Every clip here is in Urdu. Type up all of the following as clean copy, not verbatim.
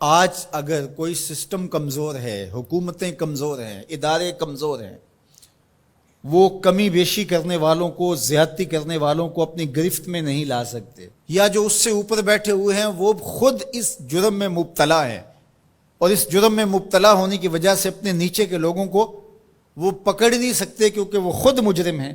آج اگر کوئی سسٹم کمزور ہے، حکومتیں کمزور ہیں، ادارے کمزور ہیں، وہ کمی بیشی کرنے والوں کو، زیادتی کرنے والوں کو اپنی گرفت میں نہیں لا سکتے، یا جو اس سے اوپر بیٹھے ہوئے ہیں وہ خود اس جرم میں مبتلا ہیں اور اس جرم میں مبتلا ہونے کی وجہ سے اپنے نیچے کے لوگوں کو وہ پکڑ نہیں سکتے کیونکہ وہ خود مجرم ہیں۔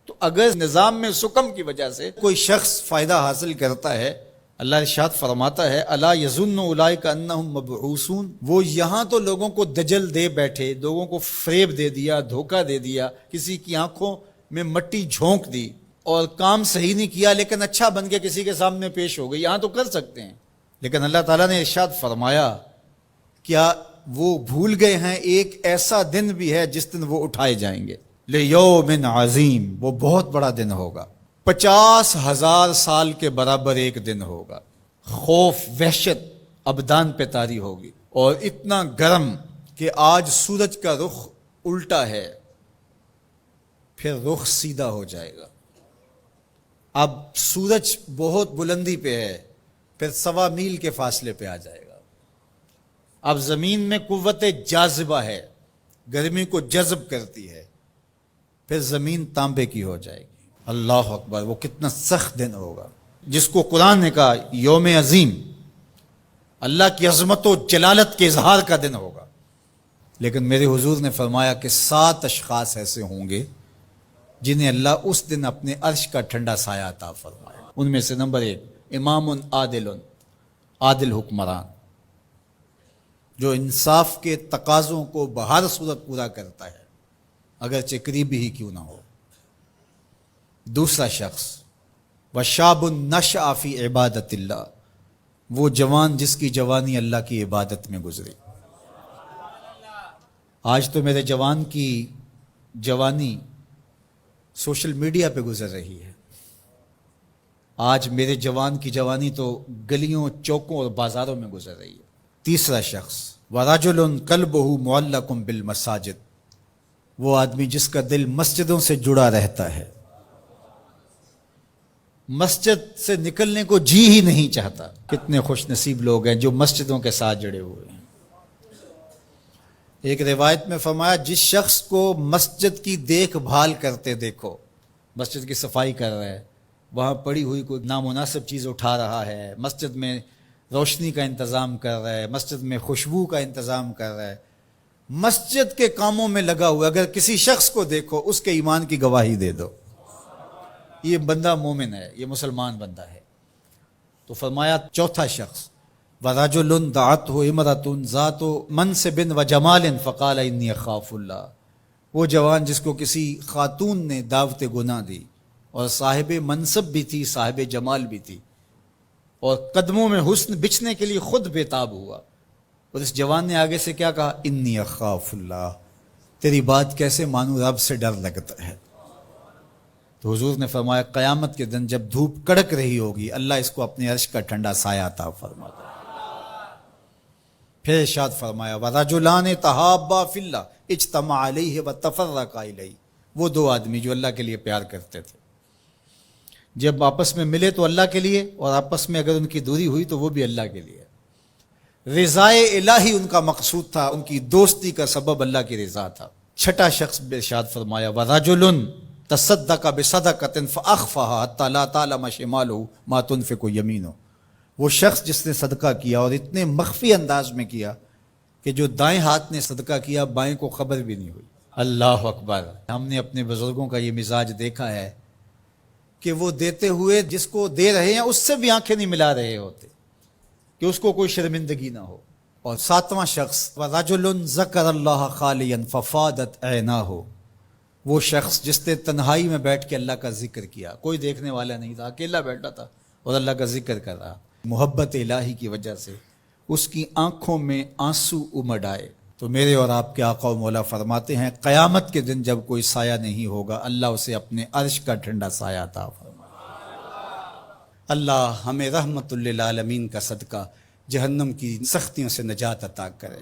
تو اگر نظام میں سکم کی وجہ سے کوئی شخص فائدہ حاصل کرتا ہے، اللہ ارشاد فرماتا ہے الا یظن اولئک انہم مبعوثون، وہ یہاں تو لوگوں کو دجل دے بیٹھے، لوگوں کو فریب دے دیا، دھوکہ دے دیا، کسی کی آنکھوں میں مٹی جھونک دی اور کام صحیح نہیں کیا لیکن اچھا بن کے کسی کے سامنے پیش ہو گئی، یہاں تو کر سکتے ہیں، لیکن اللہ تعالیٰ نے ارشاد فرمایا کیا وہ بھول گئے ہیں ایک ایسا دن بھی ہے جس دن وہ اٹھائے جائیں گے، لیوم عظیم، وہ بہت بڑا دن ہوگا، 50,000 سال کے برابر ایک دن ہوگا، خوف وحشت ابدان پہ طاری ہوگی اور اتنا گرم کہ آج سورج کا رخ الٹا ہے، پھر رخ سیدھا ہو جائے گا، اب سورج بہت بلندی پہ ہے، پھر 1.25 میل کے فاصلے پہ آ جائے گا، اب زمین میں قوت جاذبہ ہے، گرمی کو جذب کرتی ہے، پھر زمین تانبے کی ہو جائے گی، اللہ اکبر، وہ کتنا سخت دن ہوگا جس کو قرآن نے کہا یوم عظیم، اللہ کی عظمت و جلالت کے اظہار کا دن ہوگا، لیکن میرے حضور نے فرمایا کہ 7 اشخاص ایسے ہوں گے جنہیں اللہ اس دن اپنے عرش کا ٹھنڈا سایہ عطا فرمائے، ان میں سے نمبر 1 امام عادل، عادل حکمران جو انصاف کے تقاضوں کو بہر صورت پورا کرتا ہے اگرچہ قریبی ہی کیوں نہ ہو۔ دوسرا شخص وشاب نشأ فی عبادت اللہ، وہ جوان جس کی جوانی اللہ کی عبادت میں گزری۔ آج تو میرے جوان کی جوانی سوشل میڈیا پہ گزر رہی ہے، آج میرے جوان کی جوانی تو گلیوں چوکوں اور بازاروں میں گزر رہی ہے۔ تیسرا شخص ورجل قلبہ معلق بالمساجد، وہ آدمی جس کا دل مسجدوں سے جڑا رہتا ہے، مسجد سے نکلنے کو جی ہی نہیں چاہتا۔ کتنے خوش نصیب لوگ ہیں جو مسجدوں کے ساتھ جڑے ہوئے ہیں۔ ایک روایت میں فرمایا جس شخص کو مسجد کی دیکھ بھال کرتے دیکھو، مسجد کی صفائی کر رہا ہے، وہاں پڑی ہوئی کوئی نامناسب چیز اٹھا رہا ہے، مسجد میں روشنی کا انتظام کر رہا ہے، مسجد میں خوشبو کا انتظام کر رہا ہے، مسجد کے کاموں میں لگا ہوا، اگر کسی شخص کو دیکھو اس کے ایمان کی گواہی دے دو یہ بندہ مومن ہے، یہ مسلمان بندہ ہے۔ تو فرمایا چوتھا شخص وَرَجُلٌ دَعَتْهُ امْرَأَةٌ ذَاتُ مَنْصِبٍ وَجَمَالٍ فَقَالَ إِنِّي أَخَافُ اللَّهَ، وہ جوان جس کو کسی خاتون نے دعوت گناہ دی اور صاحب منصب بھی تھی، صاحب جمال بھی تھی، اور قدموں میں حسن بچھنے کے لیے خود بےتاب ہوا، اور اس جوان نے آگے سے کیا کہا انی اخاف اللہ، تیری بات کیسے مانوں، رب سے ڈر لگتا ہے۔ تو حضور نے فرمایا قیامت کے دن جب دھوپ کڑک رہی ہوگی اللہ اس کو اپنے عرش کا ٹھنڈا سایہ عطا فرماتا ہے۔ پھر ارشاد فرمایا وَرَجُلَانِ تَحَابَّا فِي اللَّهِ اجْتَمَعَا عَلَيْهِ وَتَفَرَّقَا إِلَيْهِ، وہ 2 آدمی جو اللہ کے لیے پیار کرتے تھے، جب آپس میں ملے تو اللہ کے لیے، اور آپس میں اگر ان کی دوری ہوئی تو وہ بھی اللہ کے لیے، رضائے الہی ان کا مقصود تھا، ان کی دوستی کا سبب اللہ کی رضا تھا۔ چھٹا شخص ارشاد فرمایا وَرَجُلٌ تَصَدَّقَ بِصَدَقَةٍ فَأَخْفَاهَا حَتَّى لَا تَعْلَمَ شِمَالُهُ مَا تُنْفِقُ يَمِينُهُ، وہ شخص جس نے صدقہ کیا اور اتنے مخفی انداز میں کیا کہ جو دائیں ہاتھ نے صدقہ کیا بائیں کو خبر بھی نہیں ہوئی۔ اللہ اکبر، ہم نے اپنے بزرگوں کا یہ مزاج دیکھا ہے کہ وہ دیتے ہوئے جس کو دے رہے ہیں اس سے بھی آنکھیں نہیں ملا رہے ہوتے کہ اس کو کوئی شرمندگی نہ ہو۔ اور 7واں شخص وَرَجُلٌ ذَكَرَ اللَّهَ خَالِيًا فَفَاضَتْ عَيْنَاهُ، وہ شخص جس نے تنہائی میں بیٹھ کے اللہ کا ذکر کیا، کوئی دیکھنے والا نہیں تھا، اکیلا بیٹھا تھا اور اللہ کا ذکر کر رہا، محبت الہی کی وجہ سے اس کی آنکھوں میں آنسو امڈ آئے۔ تو میرے اور آپ کے آقا و مولا فرماتے ہیں قیامت کے دن جب کوئی سایہ نہیں ہوگا اللہ اسے اپنے عرش کا ٹھنڈا سایہ عطا فرمائے۔ اللہ ہمیں رحمت للعالمین کا صدقہ جہنم کی سختیوں سے نجات عطا کرے۔